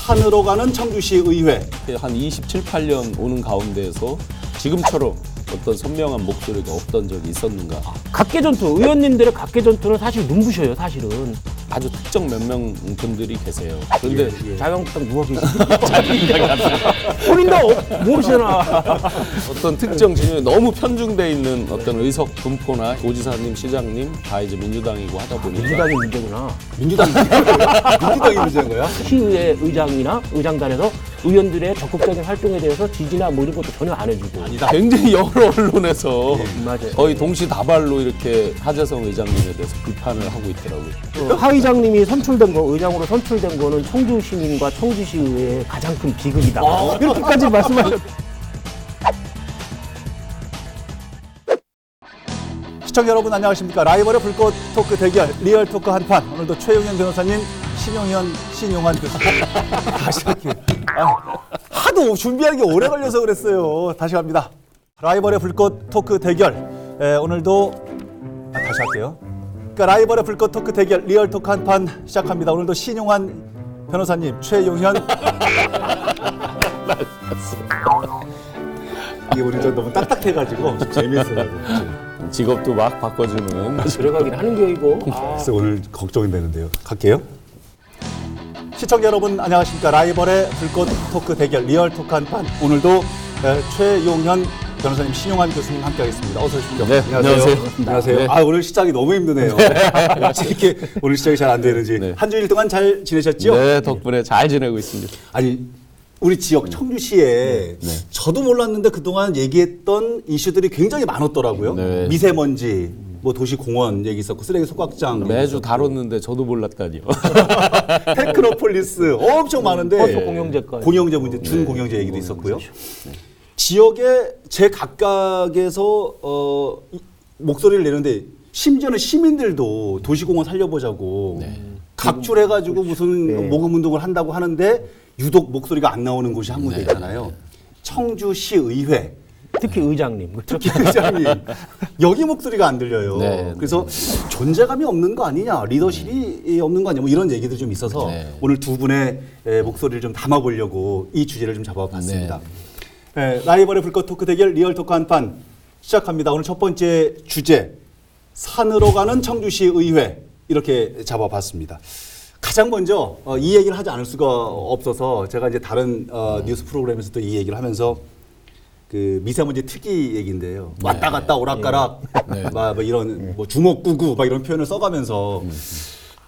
산으로 가는 청주시 의회. 한 27, 8년 오는 가운데에서 지금처럼 어떤 선명한 목소리가 없던 적이 있었는가. 각계전투, 의원님들의 각계전투는 사실 눈부셔요, 사실은. 아주 특정 몇 명 분들이 계세요. 그런데 자유한국당 누워 계시죠? 본인도 모르시잖아. 어떤 특정 진영에 너무 편중돼 있는 어떤 의석 분포나 도지사님, 시장님 다 이제 민주당이고 하다 보니까 민주당이 문제구나. 민주당이 문제인 거야? 시의회 의장이나 의장단에서 의원들의 적극적인 활동에 대해서 지지나 뭐 이런 것도 전혀 안 해주고. 굉장히 여러 언론에서 맞아요. 거의 동시다발로 이렇게 하재성 의장님에 대해서 비판을 하고 있더라고요. 하 의장님이 선출된 거, 의장으로 선출된 거는 청주 시민과 청주시의회의 가장 큰 비극이다. 이렇게까지 말씀하셨. 시청자 여러분 안녕하십니까. 라이벌의 불꽃 토크 대결 리얼 토크 한판. 오늘도 최용현 변호사님, 신용환 교수님 다시 할게요. 하도 준비하는 게 오래 걸려서 그랬어요. 다시 갑니다. 라이벌의 불꽃 토크 대결. 오늘도 다시 할게요. 그러니까 라이벌의 불꽃 토크 대결 리얼 토크 한판 시작합니다. 오늘도 신용환 변호사님, 최용현 이게 우리 좀 너무 딱딱해가지고 좀 재밌어요. 직업도 막 바꿔주는. 들어가긴 하는 게 이거. 그래서 오늘 걱정이 되는데요. 갈게요. 시청자 여러분 안녕하십니까. 라이벌의 불꽃 토크 대결 리얼 토크 한판. 오늘도 최용현 변호사님, 신용환 교수님 함께하겠습니다. 어서 오십시오. 네, 안녕하세요. 안녕하세요. 네. 오늘 시작이 너무 힘드네요. 이렇게 오늘 시작이 잘 안 되는지. 네. 한 주일 동안 잘 지내셨죠? 네, 덕분에 잘 지내고 있습니다. 아니 우리 지역 청주시에 저도 몰랐는데 그동안 얘기했던 이슈들이 굉장히 많았더라고요. 네. 미세먼지, 뭐 도시공원 얘기 있었고 쓰레기 소각장 매주 다뤘는데 저도 몰랐다니요. 테크노폴리스 엄청 많은데 버스 공영제까지. 공영제 문제, 준공영제 얘기도 있었고요. 지역에 제 각각에서 목소리를 내는데 심지어는 시민들도 도시공원 살려보자고 각출해가지고 무슨 모금운동을 한다고 하는데 유독 목소리가 안 나오는 곳이 한 군데 있잖아요. 청주시의회. 특히 의장님. 그렇죠? 특히 의장님. 여기 목소리가 안 들려요. 네, 그래서 존재감이 없는 거 아니냐, 리더십이 없는 거 아니냐, 뭐 이런 얘기도 좀 있어서 오늘 두 분의 목소리를 좀 담아보려고 이 주제를 좀 잡아봤습니다. 라이벌의 불꽃 토크 대결 리얼 토크 한판 시작합니다. 오늘 첫 번째 주제, 산으로 가는 청주시 의회 이렇게 잡아봤습니다. 가장 먼저 이 얘기를 하지 않을 수가 없어서 제가 이제 다른 뉴스 프로그램에서도 이 얘기를 하면서 그 미세먼지 특이 얘기인데요. 왔다 갔다 오락가락 막 이런 뭐 주먹구구 막 이런 표현을 써가면서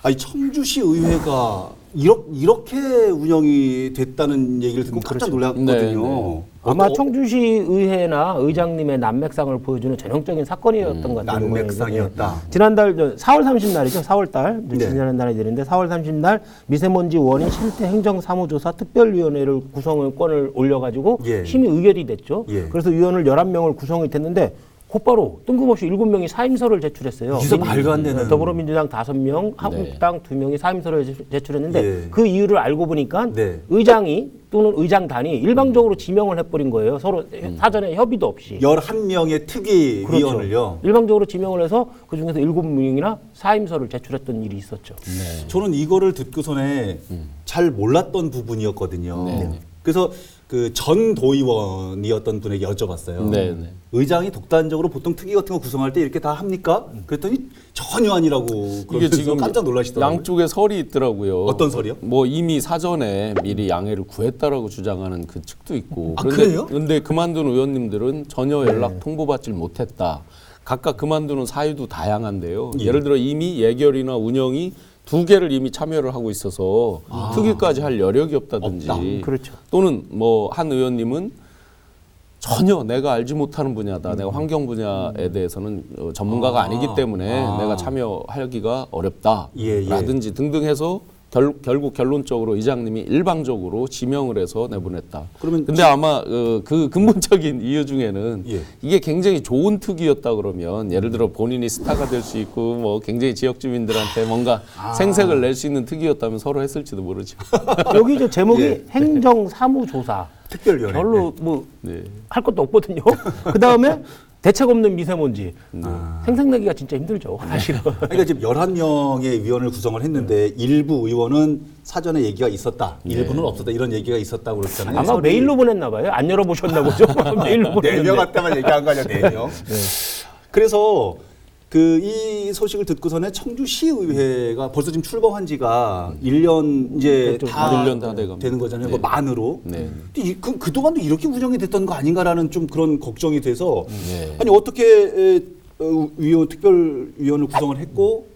아니 청주시 의회가 이렇게 운영이 됐다는 얘기를 듣고 깜짝 놀랐거든요. 아마 청주시 의회나 의장님의 난맥상을 보여주는 전형적인 사건이었던 것 같아요. 난맥상이었다. 지난달 4월 30날이죠. 4월달 지난달이 되는데 4월 30날 미세먼지 원인 실태 행정사무조사 특별위원회를 구성권을 올려가지고 심의 의결이 됐죠. 그래서 위원을 11명을 구성이 됐는데 곧바로 뜬금없이 7명이 사임서를 제출했어요. 진짜 말도 안 되는. 더불어민주당 5명, 한국당 2명이 사임서를 제출했는데 그 이유를 알고 보니까 의장이 또는 의장단이 일방적으로 지명을 해버린 거예요. 서로 사전에 협의도 없이. 11명의 특위위원을요. 일방적으로 지명을 해서 그중에서 7명이나 사임서를 제출했던 일이 있었죠. 저는 이거를 듣고서는 잘 몰랐던 부분이었거든요. 그래서 그 전 도의원이었던 분에게 여쭤봤어요. 의장이 독단적으로 보통 특위 같은 거 구성할 때 이렇게 다 합니까? 그랬더니 전혀 아니라고. 이게 지금 깜짝 놀라시더라고요. 양쪽에 설이 있더라고요. 어떤 설이요? 뭐 이미 사전에 미리 양해를 구했다라고 주장하는 그 측도 있고. 그래요? 그런데 그만둔 의원님들은 전혀 연락 통보받질 못했다. 각각 그만두는 사유도 다양한데요. 예를 들어 이미 예결이나 운영이 2개를 이미 참여를 하고 있어서 특위까지 할 여력이 없다든지 그렇죠. 또는 뭐 한 의원님은 전혀 내가 알지 못하는 분야다. 내가 환경 분야에 대해서는 전문가가 아니기 때문에 내가 참여하기가 어렵다. 라든지 등등 해서 결국 결론적으로 의장님이 일방적으로 지명을 해서 내보냈다. 근데 아마 그 근본적인 이유 중에는 이게 굉장히 좋은 특위였다 그러면 예를 들어 본인이 스타가 될 수 있고 뭐 굉장히 지역 주민들한테 뭔가 생색을 낼 수 있는 특위였다면 서로 했을지도 모르죠. 여기 이제 제목이 행정사무조사. 특별위원회. 별로 뭐 할 것도 없거든요. 그 다음에 대책 없는 미세먼지. 생생내기가 진짜 힘들죠, 사실은. 그러니까 지금 11명의 위원을 구성을 했는데 일부 의원은 사전에 얘기가 있었다. 일부는 없었다. 이런 얘기가 있었다고 그랬잖아요. 아마 메일로 보냈나 봐요. 안 열어보셨나 보죠. 메일로 보냈는데. 4명한테만 얘기한 거 아니야, 4명. 그래서 이 소식을 듣고서는 청주시의회가 벌써 지금 출범한 지가 1년 이제 다 1년 다 돼갑니다. 되는 거잖아요. 네. 뭐 만으로. 네. 근데 그동안도 이렇게 운영이 됐던 거 아닌가라는 좀 그런 걱정이 돼서 아니 어떻게 특별위원을 구성을 했고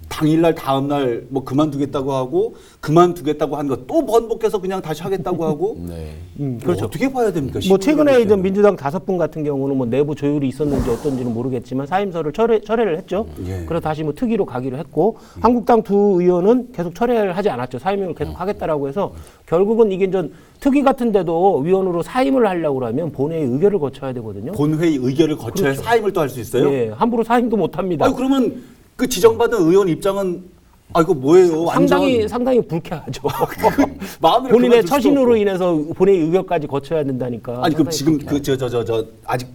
당일날 다음날 뭐 그만두겠다고 하고 그만두겠다고 한 거 또 번복해서 그냥 다시 하겠다고 하고 그렇죠. 어떻게 봐야 됩니까? 뭐 최근에 이제 민주당 5분 같은 경우는 뭐 내부 조율이 있었는지 어떤지는 모르겠지만 사임서를 철회를 했죠. 그래서 다시 뭐 특위로 가기로 했고 한국당 두 의원은 계속 철회를 하지 않았죠. 사임을 계속 하겠다라고 해서 결국은 이게 좀 특위 같은데도 위원으로 사임을 하려고 그러면 본회의 의결을 거쳐야 되거든요. 본회의 의결을 거쳐야 그렇죠. 사임을 또 할 수 있어요? 예, 함부로 사임도 못 합니다. 아니 그러면 그 지정받은 의원 입장은 이거 뭐예요? 상당히 불쾌하죠. 마음을 본인의 그만둘 수도 처신으로 없고. 인해서 본회의 의결까지 거쳐야 된다니까. 아니 그럼 지금 불쾌하죠. 아직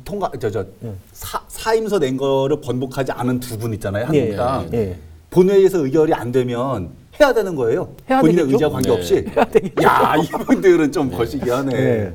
사임서 낸 거를 번복하지 않은 두 분 있잖아요. 예, 한국당. 예. 본회의에서 의결이 안 되면 해야 되는 거예요. 해야 본인의 되겠죠? 의지와 관계없이. 해야 되겠죠. 야 이분들은 좀 거시기하네. 네.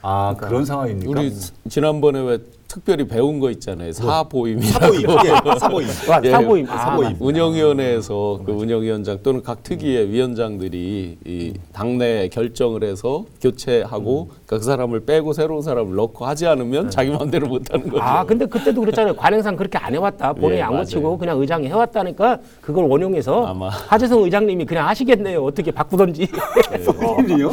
아 그런 상황입니까? 우리 지난번에 왜 특별히 배운 거 있잖아요. 사보임. 사보임. 예, 사보임. 사보임. 사보임. 운영위원회에서 그 운영위원장 또는 각 특위의 위원장들이 이 당내 결정을 해서 교체하고 그 사람을 빼고 새로운 사람을 넣고 하지 않으면 자기 마음대로 못하는 거죠. 근데 그때도 그랬잖아요. 관행상 그렇게 안 해왔다. 본회의 예, 안 거치고 맞아요. 그냥 의장이 해왔다니까 그걸 원용해서 아마. 하재성 의장님이 그냥 하시겠네요. 어떻게 바꾸던지. 본인이요?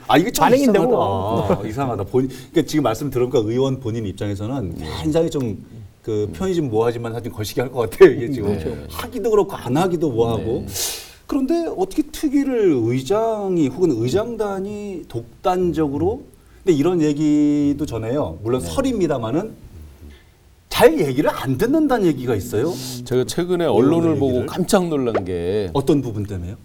아 이게 참 관행인데 이상하다. 뭐. 이상하다. 그러니까 지금 말씀 들어보니까 의원 본인 입장에서는 굉장히 좀 그 표현이 좀 뭐하지만 하여튼 거시기 할 것 같아요. 이게 지금 하기도 그렇고 안 하기도 뭐하고. 그런데 어떻게 특위를 의장이 혹은 의장단이 독단적으로 근데 이런 얘기도 전해요. 물론 설입니다마는 잘 얘기를 안 듣는다는 얘기가 있어요. 제가 최근에 언론을 보고 깜짝 놀란 게 어떤 부분 때문에요?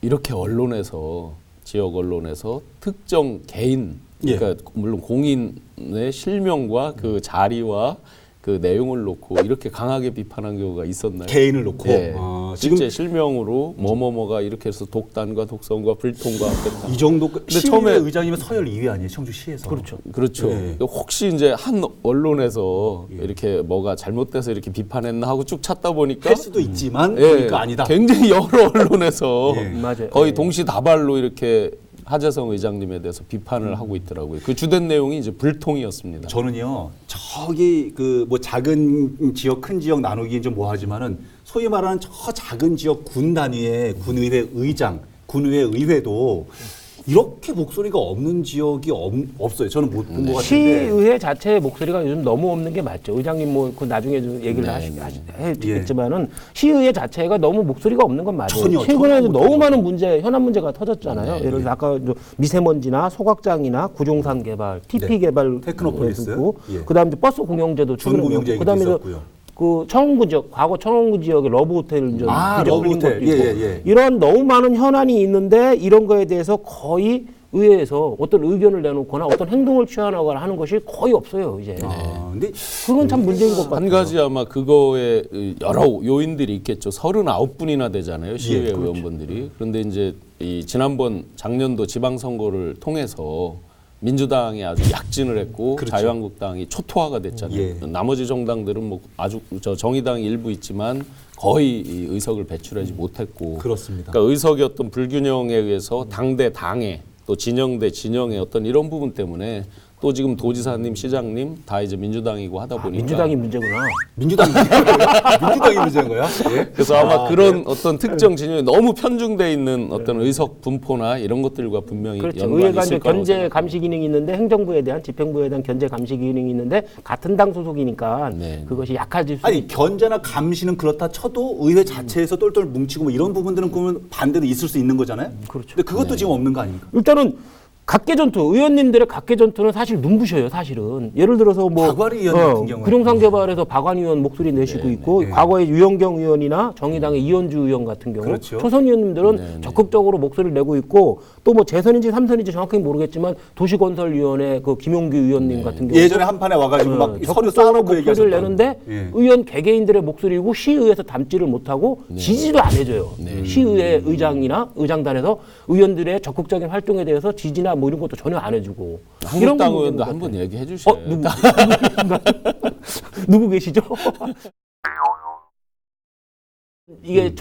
이렇게 언론에서 지역 언론에서 특정 개인 그러니까 물론 공인의 실명과 그 자리와 그 내용을 놓고 이렇게 강하게 비판한 경우가 있었나요? 개인을 놓고 네. 지금 실제 실명으로 뭐뭐뭐가 이렇게 해서 독단과 독선과 불통과 이 정도 근데 시의회 처음에 의장이면 서열 2위 아니에요? 청주시에서. 그렇죠. 네. 혹시 이제 한 언론에서 이렇게 뭐가 잘못돼서 이렇게 비판했나 하고 쭉 찾다 보니까 할 수도 있지만 예, 그러니까 아니다. 굉장히 여러 언론에서 맞아요. 거의 동시다발로 이렇게 하재성 의장님에 대해서 비판을 하고 있더라고요. 그 주된 내용이 이제 불통이었습니다. 저는요 저기 그 뭐 작은 지역 큰 지역 나누기는 좀 뭐하지만은 소위 말하는 저 작은 지역 군 단위의 군의회 의장, 군의회 의회도 이렇게 목소리가 없는 지역이 없어요. 저는 못 본 것 같은데. 시의회 자체의 목소리가 요즘 너무 없는 게 맞죠. 의장님 뭐 그 나중에 좀 얘기를 하시겠지만은 시의회 자체가 너무 목소리가 없는 건 맞아요. 최근에 전혀 너무 많은 문제가 터졌잖아요. 예를 들어 아까 미세먼지나 소각장이나 구종산 개발, TP 개발 테크노폴리스. 있고 그다음에 이제 버스 공영제도 준공영제 그다음에 있었고요. 그 청원구 지역, 과거 청원구 지역의 러브호텔 이제 러브호텔. 것도 있고 예. 이런 너무 많은 현안이 있는데 이런 거에 대해서 거의 의회에서 어떤 의견을 내놓거나 어떤 행동을 취하거나 하는 것이 거의 없어요 이제. 근데 그건 참 문제인 것 같아요. 한 가지 아마 그거에 여러 요인들이 있겠죠. 39분이나 되잖아요. 시의회 의원분들이. 그런데 이제 이 지난번 작년도 지방선거를 통해서 민주당이 아주 약진을 했고 자유한국당이 초토화가 됐잖아요. 나머지 정당들은 뭐 아주 정의당이 일부 있지만 거의 이 의석을 배출하지 못했고 그렇습니다. 그러니까 의석의 어떤 불균형에 의해서 당 대 당의 또 진영 대 진영의 어떤 이런 부분 때문에 또 지금 도지사님, 시장님 다 이제 민주당이고 하다 보니까 민주당이 문제구나. 민주당이 문제인 거야? 예? 그래서 아마 그런 어떤 특정 진영에 너무 편중돼 있는 어떤 의석 분포나 이런 것들과 분명히 그렇죠. 연관이 의회가 이제 있을 거라고 견제 생각합니다. 감시 기능이 있는데 행정부에 대한 집행부에 대한 견제 감시 기능이 있는데 같은 당 소속이니까 그것이 약해질 수 아니 견제나 감시는 그렇다 쳐도 의회 자체에서 똘똘 뭉치고 뭐 이런 부분들은 그러면 반대로 있을 수 있는 거잖아요. 그렇죠. 근데 그것도 지금 없는 거 아닙니까? 일단은 각계 전투, 의원님들의 각계 전투는 사실 눈부셔요, 사실은. 예를 들어서 뭐 박완희 의원 같은 경우는 부동산 개발에서 박완희 의원 목소리 내시고 있고 과거에 유영경 의원이나 정의당의 이현주 의원 같은 경우 그렇죠. 초선 의원님들은 적극적으로 목소리를 내고 있고 또 뭐 재선인지 삼선인지 정확히 모르겠지만 도시건설위원회 그 김용규 의원님 같은 경우 예전에 한 판에 와가지고 막 서류 적극적으로 쌓아놓고 목소리를 내는데 의원 개개인들의 목소리고 시의회에서 담지를 못하고 지지도 안 해줘요. 시의회 의장이나 의장단에서 의원들의 적극적인 활동에 대해서 지지나 뭐 이런 것도 전혀 안 해주고. 한국당 의원도 한번 얘기해 주세요. 누구 계시죠? 이게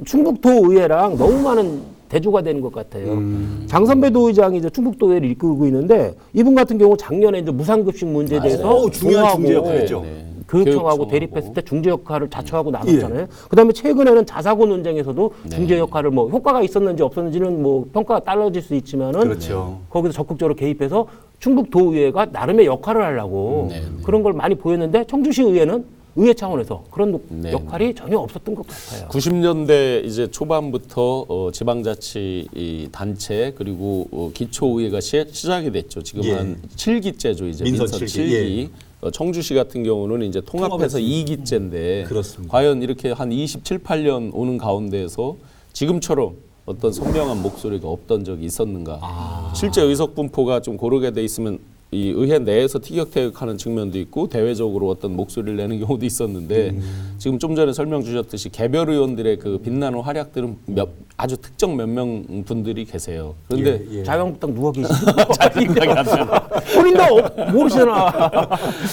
충북도 의회랑 너무 많은 대조가 되는 것 같아요. 장선배 도의장이 이제 충북도의회를 이끌고 있는데 이분 같은 경우 작년에 이제 무상급식 문제에 대해서 중요한 중재 역할이죠. 교육청하고 대립했을 때 중재 역할을 자처하고 나섰잖아요. 그다음에 최근에는 자사고 논쟁에서도 중재 역할을 뭐 효과가 있었는지 없었는지는 뭐 평가가 달라질 수 있지만은 거기서 적극적으로 개입해서 충북도의회가 나름의 역할을 하려고 그런 걸 많이 보였는데 청주시 의회는 의회 차원에서 그런 역할이 전혀 없었던 것 같아요. 90년대 이제 초반부터 지방자치 단체 그리고 기초의회가 시작이 됐죠. 지금 한 7기째죠. 이제 민선 7기. 청주시 같은 경우는 이제 통합해서 2기째인데 과연 이렇게 한 27, 8년 오는 가운데에서 지금처럼 어떤 선명한 목소리가 없던 적이 있었는가. 실제 의석 분포가 좀 고르게 돼 있으면 이 의회 내에서 티격태격하는 측면도 있고 대외적으로 어떤 목소리를 내는 경우도 있었는데 지금 좀 전에 설명 주셨듯이 개별 의원들의 그 빛나는 활약들은 아주 특정 몇 명 분들이 계세요. 그런데 자유한국당 누가 계시죠? 자유한국당이 안 되나? 본인도 모르시잖아.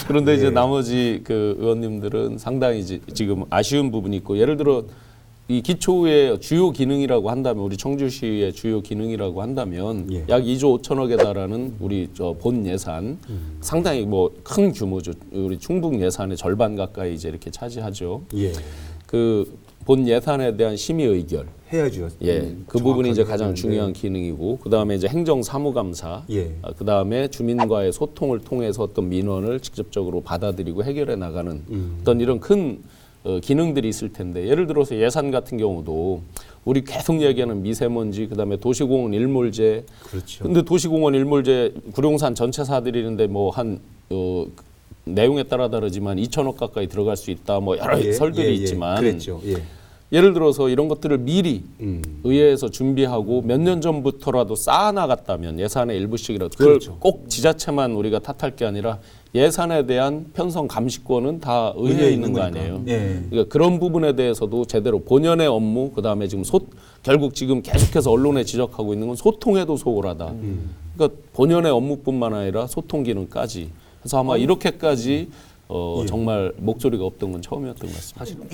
그런데 이제 나머지 그 의원님들은 상당히 지금 아쉬운 부분이 있고 예를 들어 이 기초의 주요 기능이라고 한다면 우리 청주시의 주요 기능이라고 한다면 약 2조 5천억에 달하는 우리 본 예산 상당히 뭐 큰 규모죠. 우리 충북 예산의 절반 가까이 이제 이렇게 차지하죠. 그 본 예산에 대한 심의 의결 해야죠. 그 부분이 이제 가장 중요한 기능이고 그 다음에 이제 행정 사무감사, 그 다음에 주민과의 소통을 통해서 어떤 민원을 직접적으로 받아들이고 해결해 나가는 어떤 이런 큰 기능들이 있을 텐데 예를 들어서 예산 같은 경우도 우리 계속 얘기하는 미세먼지 그다음에 도시공원 일몰제 근데 도시공원 일몰제 구룡산 전체 사들이는데 뭐 한 내용에 따라 다르지만 2천억 가까이 들어갈 수 있다 뭐 여러 설들이 있지만 예를 들어서 이런 것들을 미리 의회에서 준비하고 몇 년 전부터라도 쌓아나갔다면 예산의 일부씩이라도 그걸 꼭 지자체만 우리가 탓할 게 아니라 예산에 대한 편성 감시권은 다 의회에 있는 거 아니에요. 그러니까 그런 부분에 대해서도 제대로 본연의 업무 그다음에 지금 결국 지금 계속해서 언론에 지적하고 있는 건 소통에도 소홀하다. 그러니까 본연의 업무뿐만 아니라 소통 기능까지. 그래서 아마 이렇게까지 정말 목소리가 없던 건 처음이었던 것 같습니다.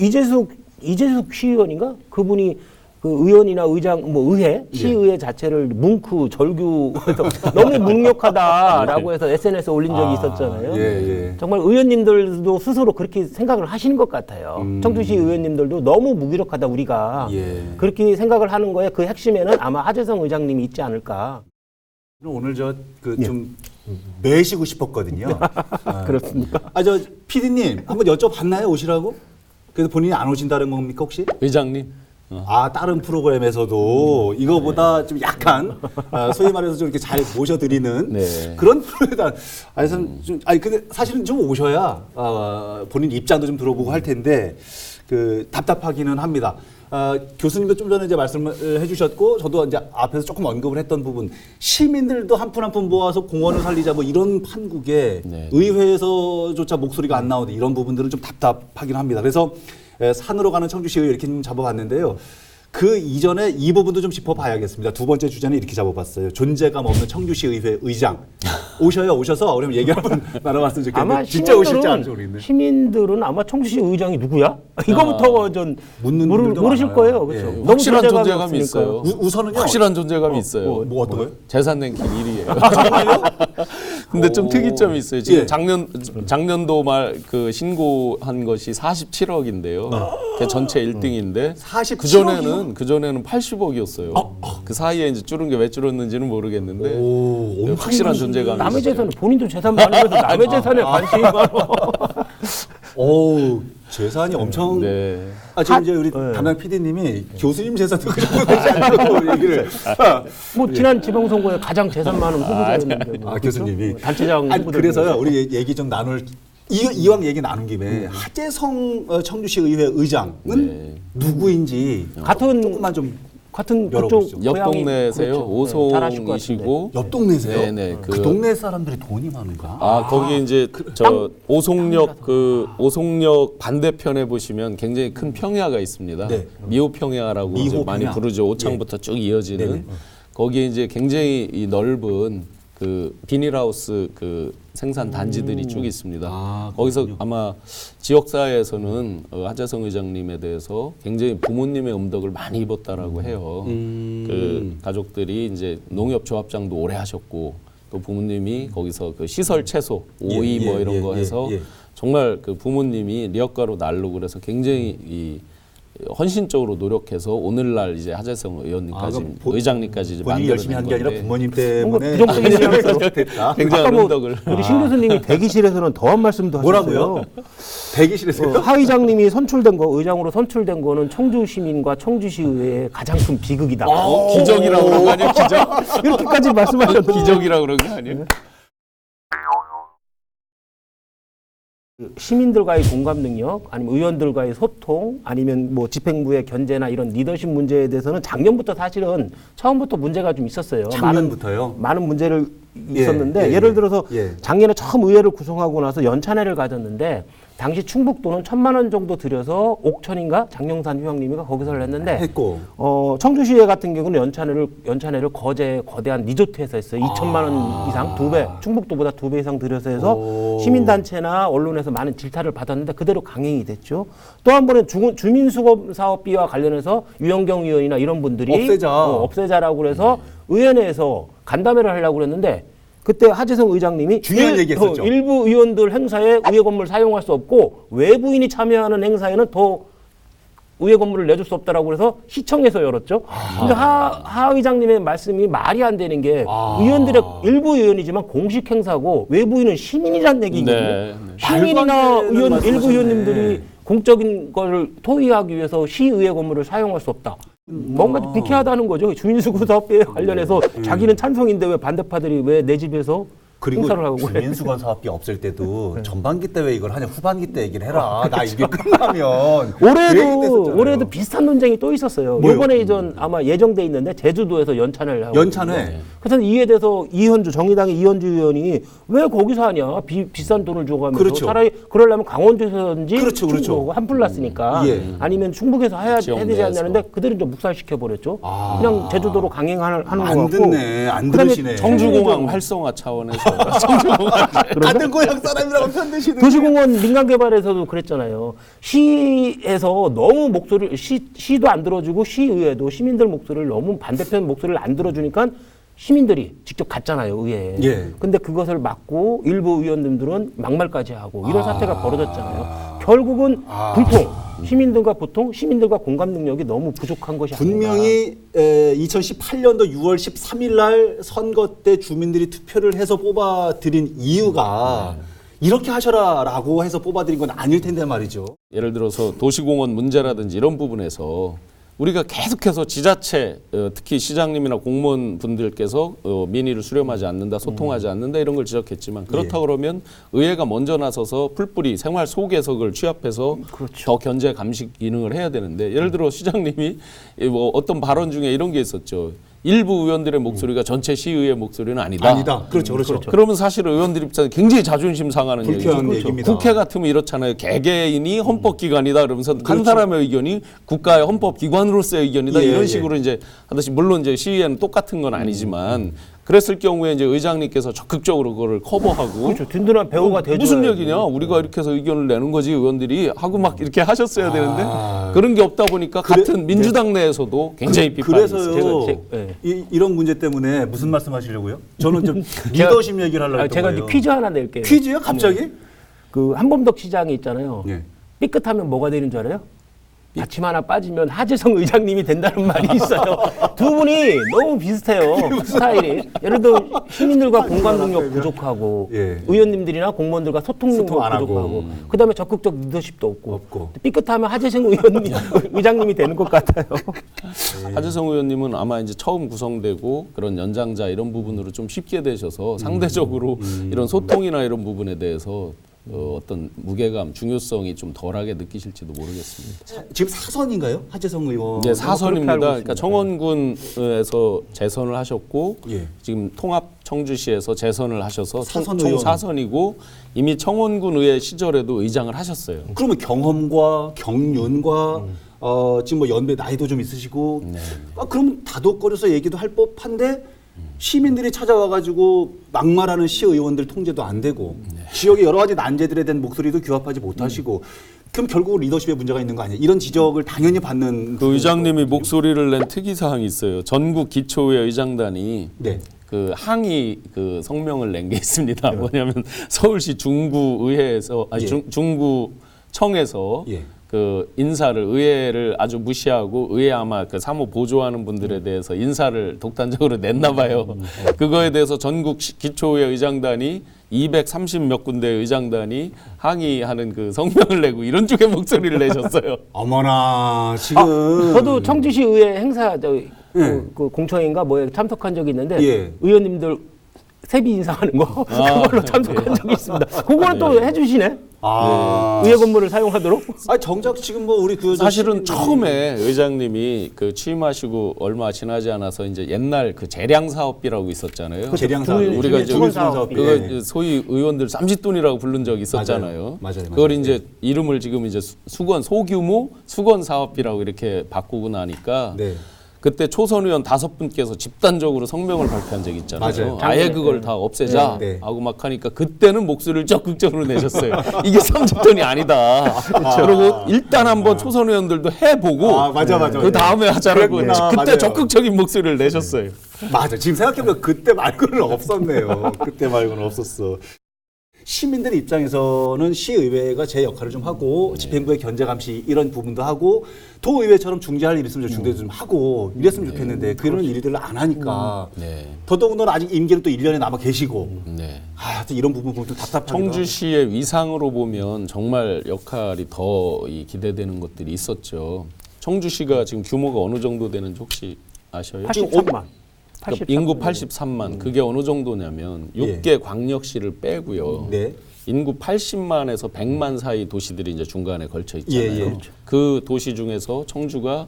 이재숙 시의원인가? 그분이 그 의원이나 의장, 뭐 의회, 시의회 자체를 뭉크, 절규해서 너무 무능력하다라고 해서 SNS에 올린 적이 있었잖아요. 정말 의원님들도 스스로 그렇게 생각을 하시는 것 같아요. 청주시 의원님들도 너무 무기력하다 우리가 그렇게 생각을 하는 거에 그 핵심에는 아마 하재성 의장님이 있지 않을까. 오늘 좀 매시고 싶었거든요. 그렇습니까? 저 PD님 한번 여쭤봤나요 오시라고? 그래서 본인이 안 오신다는 겁니까 혹시? 의장님. 다른 프로그램에서도 이거보다 좀 약한 소위 말해서 좀 이렇게 잘 모셔드리는 그런 프로에다 근데 사실은 좀 오셔야 본인 입장도 좀 들어보고 할 텐데 답답하기는 합니다. 교수님도 좀 전에 이제 말씀을 해주셨고 저도 이제 앞에서 조금 언급을 했던 부분 시민들도 한 푼 한 푼 모아서 공원을 살리자 뭐 이런 판국에 의회에서조차 목소리가 안 나오는 이런 부분들은 좀 답답하긴 합니다. 그래서 산으로 가는 청주시의회 이렇게 좀 잡아봤는데요. 그 이전에 이 부분도 좀 짚어봐야겠습니다. 두 번째 주제는 이렇게 잡아봤어요. 존재감 없는 청주시의회 의장. 오셔서 그러면 얘기 한번 나눠봤으면 좋겠는데 아마 진짜 오실지 않을지 모르겠네. 시민들은 아마 청주시 의장이 누구야? 이거부터 전 모르실 많아요. 거예요. 그렇죠. 너무 확실한 존재감이 있어요. 우선은요. 확실한 존재감이 있어요. 뭐 어떤 거요? 재산 랭킹 1위예요. 정말요? 근데 좀 특이점이 있어요. 지금 작년도 말 그 신고한 것이 47억인데요. 그게 전체 1등인데 그 전에는 80억이었어요. 그 사이에 이제 줄은 게 왜 줄었는지는 모르겠는데 확실한 존재감이 남의 재산은 본인도 재산 많으면서 남의 재산에 관심이 많아. 재산이 엄청. 네. 지금 이제 우리 담당 PD님이 교수님 재산도 그 정도 되지 않다고 얘기를. 뭐 지난 지방선거에 가장 재산 많은 후보자였는데. 뭐, 교수님이. 단체장 후보자. 그래서요, 우리 얘기 좀 나눌. 이왕 얘기 나눈 김에 하재성 청주시 의회 의장은 누구인지 조금만 좀. 같은 열어보시죠. 그쪽 옆 고향이 동네세요. 잘 아실 것 오송이시고. 옆 동네세요? 네네. 그 동네 사람들이 돈이 많은가? 거기 이제 저 오송역 오송역 반대편에 보시면 굉장히 큰 평야가 있습니다. 네. 미호 평야라고 이제 미호 많이 평야. 부르죠. 오창부터 쭉 이어지는. 네네. 거기에 이제 굉장히 이 넓은 그 비닐하우스 그 생산 단지들이 쭉 있습니다. 거기서 아마 지역사회에서는 하재성 의장님에 대해서 굉장히 부모님의 음덕을 많이 입었다라고 해요. 그 가족들이 이제 농협 조합장도 오래 하셨고 또 부모님이 거기서 그 시설 채소 오이 뭐 이런 거 해서 정말 그 부모님이 리어카로 날르고 그래서 굉장히 이 헌신적으로 노력해서 오늘날 이제 하재성 의원님까지 의장님까지 이제 본인이 열심히 한 게 아니라 건데. 부모님 때문에 부정적인 굉장한 뭐 음덕을. 우리 신 교수님이 대기실에서는 더한 말씀도 하셨어요. 뭐라고요? 대기실에서요? 하 의장님이 선출된 거, 의장으로 선출된 거는 청주 시민과 청주시 의회의 가장 큰 비극이다. 기적이라고 그런 거 아니에요? 기적? 이렇게까지 말씀하셨는데 기적이라고 그런 거 아니에요? 시민들과의 공감 능력, 아니면 의원들과의 소통, 아니면 뭐 집행부의 견제나 이런 리더십 문제에 대해서는 작년부터 사실은 처음부터 문제가 좀 있었어요. 작년부터요? 많은 문제를 있었는데 예를 들어서 작년에 처음 의회를 구성하고 나서 연찬회를 가졌는데 당시 충북도는 1,000만 원 정도 들여서 옥천인가 장영산 휴양림이가 거기서 했는데 했고 청주시회 같은 경우는 연찬회를 거대한 리조트에서 했어요. 2,000만 원 이상 2배, 충북도보다 2배 이상 들여서 해서 시민단체나 언론에서 많은 질타를 받았는데 그대로 강행이 됐죠. 또 한 번은 주민수거사업비와 관련해서 유영경 의원이나 이런 분들이 없애자라고 그래서 의원회에서 간담회를 하려고 그랬는데 그때 하재성 의장님이 중요한 얘기했었죠. 일부 의원들 행사에 의회 건물 사용할 수 없고 외부인이 참여하는 행사에는 더 의회 건물을 내줄 수 없다라고 해서 시청에서 열었죠. 근데 하 의장님의 말씀이 말이 안 되는 게 의원들의 일부 의원이지만 공식 행사고 외부인은 시민이란 얘기거든요. 네. 시민이나 일부 의원님들이 공적인 걸 토의하기 위해서 시의회 건물을 사용할 수 없다. 뭔가 좀 불쾌하다는 거죠. 주민수거사업비에 관련해서 자기는 찬성인데 왜 반대파들이 왜 내 집에서 그리고 행사를 하고 주민수거 사업비 없을 때도 전반기 때 왜 이걸 하냐 후반기 때 얘기를 해라. 나 이게 끝나면 올해도 비슷한 논쟁이 또 있었어요. 이번에 아마 예정돼 있는데 제주도에서 연찬회를 하고 연찬회. 그래서 이에 대해서 정의당의 이현주 의원이 왜 거기서 하냐 비싼 돈을 주고 하면서 차라리 그러려면 강원도에서 하든지 한풀 났으니까 아니면 충북에서 해야 되지 않냐는데 그들은 좀 묵살시켜 버렸죠. 그냥 제주도로 강행하는 거 같고 안 들으시네. 청주공항 활성화 차원에서 같은 고향 사람이라고 편드시는 도시공원 민간개발에서도 그랬잖아요. 시에서 너무 시도 안 들어주고 시의회도 시민들 목소리를 너무 반대편 목소리를 안 들어주니까 시민들이 직접 갔잖아요, 의회에. 근데 그것을 막고 일부 의원님들은 막말까지 하고 이런 사태가 벌어졌잖아요. 결국은 불통, 시민들과 공감 능력이 너무 부족한 것이 아닌가. 분명히 2018년도 6월 13일 날 선거 때 주민들이 투표를 해서 뽑아들인 이유가 이렇게 하셔라라고 해서 뽑아들인 건 아닐 텐데 말이죠. 예를 들어서 도시공원 문제라든지 이런 부분에서 우리가 계속해서 지자체 특히 시장님이나 공무원 분들께서 민의를 수렴하지 않는다, 소통하지 않는다 이런 걸 지적했지만 그렇다 그러면 의회가 먼저 나서서 풀뿌리 생활 소개석을 취합해서 더 견제 감시 기능을 해야 되는데 예를 들어 시장님이 뭐 어떤 발언 중에 이런 게 있었죠. 일부 의원들의 목소리가 전체 시의회 목소리는 아니다. 그렇죠. 그러면 사실 의원들 입장에 굉장히 자존심 상하는 불쾌한 얘기입니다. 국회 같으면 이렇잖아요. 개개인이 헌법기관이다 그러면서 한 사람의 의견이 국가의 헌법기관으로서의 의견이다 이런 식으로 이제 하듯이 물론 이제 시의회는 똑같은 건 아니지만 그랬을 경우에 이제 의장님께서 적극적으로 그거를 커버하고 든든한 배우가 되죠. 무슨 얘기냐? 우리가 이렇게 해서 의견을 내는 거지 의원들이 하고 막 이렇게 하셨어야 되는데 그런 게 없다 보니까 같은 민주당 내에서도 굉장히 비판이 있어요. 그래서요. 이런 문제 때문에 무슨 말씀하시려고요? 저는 좀 리더십 얘기를 하려고 했던 제가 거예요. 퀴즈 하나 낼게요. 퀴즈요? 갑자기? 그 한범덕 시장이 있잖아요. 삐끗하면 뭐가 되는 줄 알아요? 받침 하나 빠지면 하재성 의장님이 된다는 말이 있어요. 두 분이 너무 비슷해요. 스타일이. 예를 들어 시민들과 공감 능력 부족하고 예. 의원님들이나 공무원들과 소통 능력 안 하고. 부족하고 그다음에 적극적 리더십도 없고. 삐끗하면 하재성 의장님이 되는 것 같아요. 하재성 의원님은 아마 이제 처음 구성되고 그런 연장자 이런 부분으로 좀 쉽게 되셔서 상대적으로 이런 소통이나 이런 부분에 대해서 어떤 무게감, 중요성이 좀 덜하게 느끼실지도 모르겠습니다. 지금 사선인가요? 하재성 의원. 네, 사선입니다. 그러니까 청원군에서 재선을 하셨고 예. 지금 통합 청주시에서 재선을 하셔서 사선 총 의원. 4선이고 이미 청원군 의회 시절에도 의장을 하셨어요. 그러면 경험과 경륜과 지금 뭐 연배 나이도 좀 있으시고 그러면 다독거려서 얘기도 할 법한데 시민들이 찾아와가지고 막말하는 시의원들 통제도 안 되고 지역의 여러 가지 난제들에 대한 목소리도 규합하지 못하시고 그럼 결국 리더십에 문제가 있는 거 아니에요? 이런 지적을 당연히 받는 그 의장님이 목소리를 낸 특이 사항이 있어요. 전국 기초의회 의장단이 네. 그 항의 그 성명을 낸 게 있습니다. 뭐냐면 서울시 중구의회에서 아니 예. 중구청에서 예. 그 인사를 의회를 아주 무시하고 의회 아마 그 사무 보조하는 분들에 대해서 인사를 독단적으로 냈나 봐요. 그거에 대해서 전국 기초의회 의장단이 230 몇 군데 의장단이 항의하는 그 성명을 내고 이런 쪽의 목소리를 내셨어요. 어머나 지금 저도 청주시 의회 행사 그 공청회인가 뭐에 참석한 적이 있는데 예. 의원님들 세비 인사하는 거 그걸로 참석한 적이 있습니다. 그거는 또 해주시네. 의회 건물을 사용하도록. 정작 지금 뭐 우리 그 사실은 처음에 의장님이 그 취임하시고 얼마 지나지 않아서 이제 옛날 그 재량 사업비라고 있었잖아요. 재량 사업 우리가 이제 사업비. 그거 소위 의원들 쌈짓돈이라고 부른 적이 있었잖아요. 맞아요. 그걸 이제 이름을 지금 이제 수건 소규모 수건 사업비라고 이렇게 바꾸고 나니까 네. 그때 초선 의원 5분께서 집단적으로 성명을 발표한 적이 있잖아요. 맞아요. 아예 그걸 다 없애자 네. 하고 막 하니까 그때는 목소리를 적극적으로 내셨어요. 이게 쌈짓돈이 아니다. 그리고 일단 한번 초선 의원들도 해보고 맞아. 그 다음에 하자라고 그랬구나. 그때 맞아요. 적극적인 목소리를 내셨어요. 맞아. 지금 생각해보면 그때 말고는 없었네요. 그때 말고는 없었어. 시민들 입장에서는 시의회가 제 역할을 좀 하고 집행부의 견제 감시 이런 부분도 하고 도의회처럼 중재할 일 있으면 중재도 좀 하고 이랬으면 좋겠는데 그런 일들을 안 하니까 더더군다나 아직 임기는 또 1년에 남아 계시고 또 이런 부분 보면 좀 답답하기도 청주시의 위상으로 보면 정말 역할이 더 기대되는 것들이 있었죠. 청주시가 지금 규모가 어느 정도 되는지 혹시 아셔요? 83만. 그러니까 인구 83만. 그게 어느 정도냐면 6개 광역시를 빼고요. 네. 인구 80만에서 100만 사이 도시들이 이제 중간에 걸쳐 있잖아요. 예. 그 도시 중에서 청주가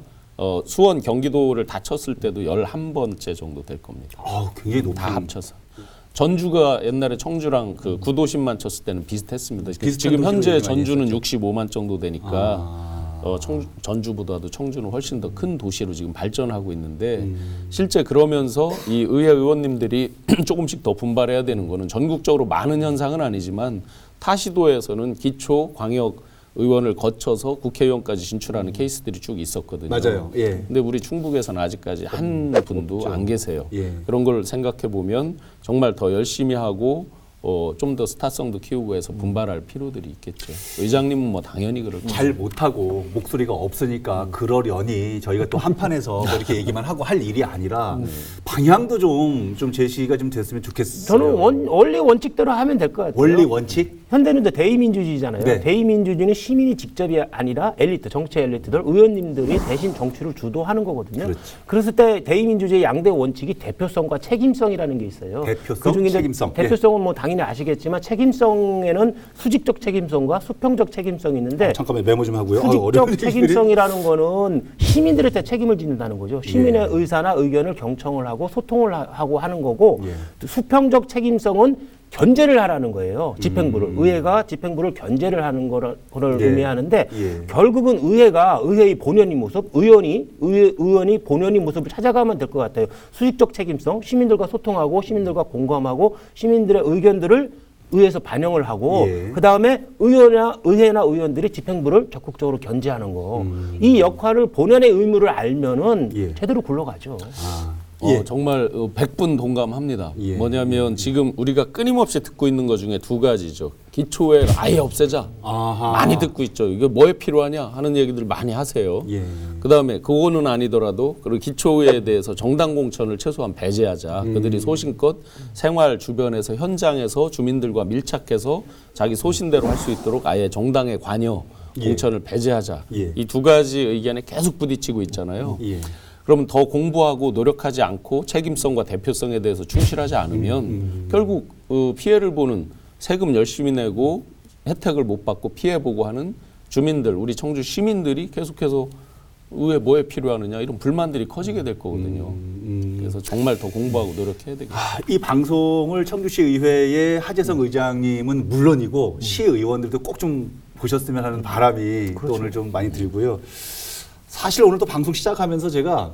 수원, 경기도를 다 쳤을 때도 11번째 정도 될 겁니다. 굉장히 높은. 다 합쳐서. 전주가 옛날에 청주랑 그 구도심만 쳤을 때는 비슷했습니다. 지금 현재 전주는 65만 정도 되니까 전주보다도 청주는 훨씬 더 큰 도시로 지금 발전하고 있는데 실제 그러면서 이 의회 의원님들이 조금씩 더 분발해야 되는 거는 전국적으로 많은 현상은 아니지만 타시도에서는 기초 광역 의원을 거쳐서 국회의원까지 진출하는 케이스들이 쭉 있었거든요. 맞아요. 예. 근데 우리 충북에서는 아직까지 한 분도 안 계세요. 예. 그런 걸 생각해 보면 정말 더 열심히 하고 좀 더 스타성도 키우고 해서 분발할 필요들이 있겠죠. 의장님은 뭐 당연히 그럴 거예요. 잘 못하고 목소리가 없으니까 그러려니 저희가 또 한판에서 뭐 이렇게 얘기만 하고 할 일이 아니라 방향도 좀 제시가 좀 됐으면 좋겠어요. 저는 원리 원칙대로 하면 될 것 같아요. 원리 원칙? 현대는 이제 대의민주주의잖아요. 네. 대의민주주의는 시민이 직접이 아니라 엘리트, 정치 엘리트들, 의원님들이 대신 정치를 주도하는 거거든요. 그렇지. 그랬을 때 대의민주주의의 양대 원칙이 대표성과 책임성이라는 게 있어요. 대표성, 그중에 이제 책임성. 대표성은 뭐 당연히 아시겠지만 책임성에는 수직적 책임성과 수평적 책임성이 있는데 잠깐만 메모 좀 하고요. 수직적 책임성이라는 거는 시민들한테 책임을 짓는다는 거죠. 시민의 의사나 의견을 경청을 하고 소통을 하고 하는 거고 수평적 책임성은 견제를 하라는 거예요. 집행부를. 의회가 집행부를 견제를 하는 거를 의미하는데 결국은 의회의 본연의 모습, 의원이 본연의 모습을 찾아가면 될 것 같아요. 수직적 책임성, 시민들과 소통하고 시민들과 공감하고 시민들의 의견들을 의회에서 반영을 하고 그다음에 의회나 의원들이 집행부를 적극적으로 견제하는 거. 이 역할을 본연의 의무를 알면은 제대로 굴러가죠. 정말 100분 동감합니다. 예. 뭐냐면 지금 우리가 끊임없이 듣고 있는 것 중에 두 가지죠. 기초회를 아예 없애자. 아하. 많이 듣고 있죠. 이게 뭐에 필요하냐 하는 얘기들 많이 하세요. 예. 그다음에 그거는 아니더라도 그리고 기초회에 대해서 정당 공천을 최소한 배제하자. 그들이 소신껏 생활 주변에서 현장에서 주민들과 밀착해서 자기 소신대로 할 수 있도록 아예 정당의 관여 공천을 배제하자. 예. 이 두 가지 의견에 계속 부딪히고 있잖아요. 예. 그러면 더 공부하고 노력하지 않고 책임성과 대표성에 대해서 충실하지 않으면 결국 피해를 보는 세금 열심히 내고 혜택을 못 받고 피해 보고 하는 주민들, 우리 청주 시민들이 계속해서 왜 뭐에 필요하느냐 이런 불만들이 커지게 될 거거든요. 그래서 정말 더 공부하고 노력해야 되겠죠. 이 방송을 청주시 의회의 하재성 의장님은 물론이고 시의원들도 꼭 좀 보셨으면 하는 바람이 또 오늘 좀 많이 들고요. 사실 오늘 또 방송 시작하면서 제가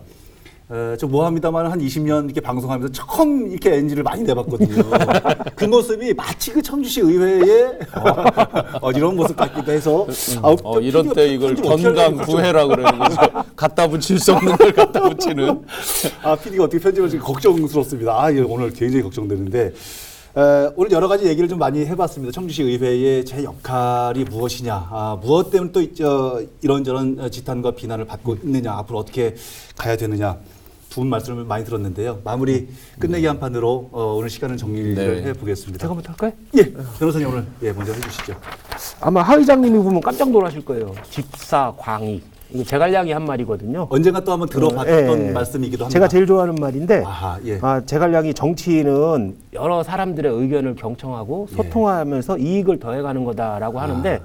좀 뭐합니다만 한 20년 이렇게 방송하면서 처음 이렇게 NG를 많이 내봤거든요. 그 모습이 마치 그 청주시 의회의 이런 모습 같기도 해서 이런 때 이걸 건강 부해라고 그러는 거죠. 갖다 붙일 수 없는 걸 갖다 붙이는. PD가 어떻게 편집을 지금 걱정스럽습니다. 이거 오늘 굉장히 걱정되는데 오늘 여러 가지 얘기를 좀 많이 해봤습니다. 청주시 의회의 제 역할이 무엇이냐, 무엇 때문에 또 이런저런 지탄과 비난을 받고 있느냐, 앞으로 어떻게 가야 되느냐. 두 분 말씀을 많이 들었는데요. 마무리 끝내기 한 판으로 오늘 시간을 정리를 해보겠습니다. 제가 먼저 할까요? 예, 변호사님 오늘 먼저 해주시죠. 아마 하 의장님이 보면 깜짝 놀라실 거예요. 집사광의. 이게 제갈량이 한 말이거든요. 언젠가 또 한번 들어봤던 말씀이기도 합니다. 제가 제일 좋아하는 말인데 예. 제갈량이 정치인은 여러 사람들의 의견을 경청하고 소통하면서 이익을 더해가는 거다라고 하는데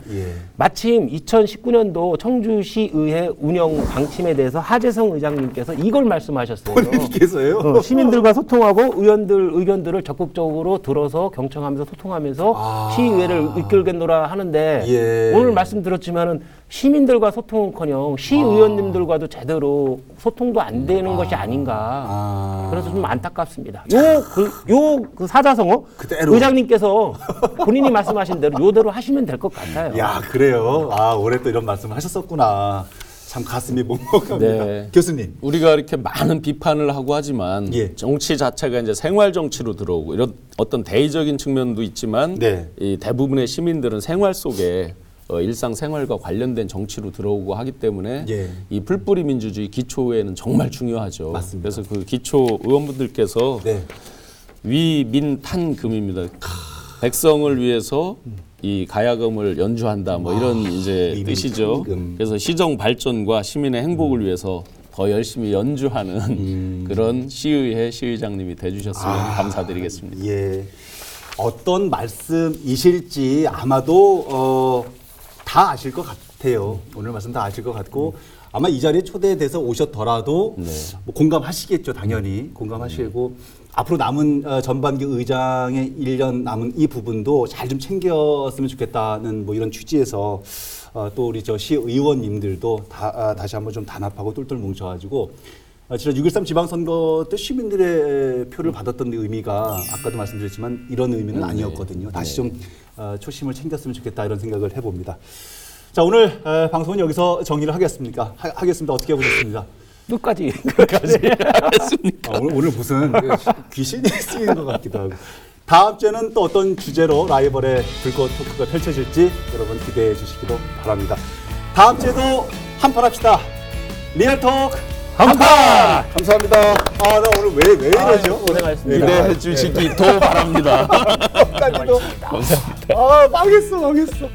마침 2019년도 청주시의회 운영 방침에 대해서 하재성 의장님께서 이걸 말씀하셨어요. 본인께서요? 시민들과 소통하고 의원들 의견들을 적극적으로 들어서 경청하면서 소통하면서 시의회를 이끌겠노라 하는데 오늘 말씀드렸지만은 시민들과 소통은커녕 시의원님들과도 제대로 소통도 안 되는 것이 아닌가. 그래서 좀 안타깝습니다. 그 사자성어 그대로. 의장님께서 본인이 말씀하신 대로 요대로 하시면 될 것 같아요. 야, 그래요? 올해 또 이런 말씀을 하셨었구나. 참 가슴이 먹먹합니다. 네. 교수님. 우리가 이렇게 많은 비판을 하고 하지만 정치 자체가 이제 생활 정치로 들어오고 이런 어떤 대의적인 측면도 있지만 이 대부분의 시민들은 생활 속에 일상생활과 관련된 정치로 들어오고 하기 때문에 이 풀뿌리 민주주의 기초의회는 정말 중요하죠. 맞습니다. 그래서 그 기초 의원분들께서 위민탄금입니다. 백성을 위해서 이 가야금을 연주한다 뭐 이런 이제 뜻이죠. 그래서 시정 발전과 시민의 행복을 위해서 더 열심히 연주하는 그런 시의회 시의장님이 돼주셨으면 감사드리겠습니다. 예. 어떤 말씀이실지 아마도 다 아실 것 같아요. 오늘 말씀 다 아실 것 같고 아마 이 자리에 초대돼서 오셨더라도 뭐 공감하시겠죠. 당연히 공감하시고 앞으로 남은 전반기 의장의 1년 남은 이 부분도 잘 좀 챙겼으면 좋겠다는 뭐 이런 취지에서 또 우리 저 시의원님들도 다시 한번 좀 단합하고 똘똘 뭉쳐가지고 지난 6.13 지방선거 때 시민들의 표를 받았던 의미가 아까도 말씀드렸지만 이런 의미는 아니었거든요. 다시 좀 초심을 챙겼으면 좋겠다 이런 생각을 해봅니다. 자, 오늘 방송은 여기서 정리를 하겠습니다. 어떻게 보셨습니다? 끝까지 하겠습니까? 오늘 무슨 귀신이 쓰이는 것 같기도 하고. 다음 주에는 또 어떤 주제로 라이벌의 불꽃 토크가 펼쳐질지 여러분 기대해 주시기도 바랍니다. 다음 주에도 한판 합시다. 리얼톡 한판! 감사합니다. 나 오늘 왜 이러죠? 고생하셨습니다. 기대해 주시기 더 바랍니다. 감사합니다. 망했어.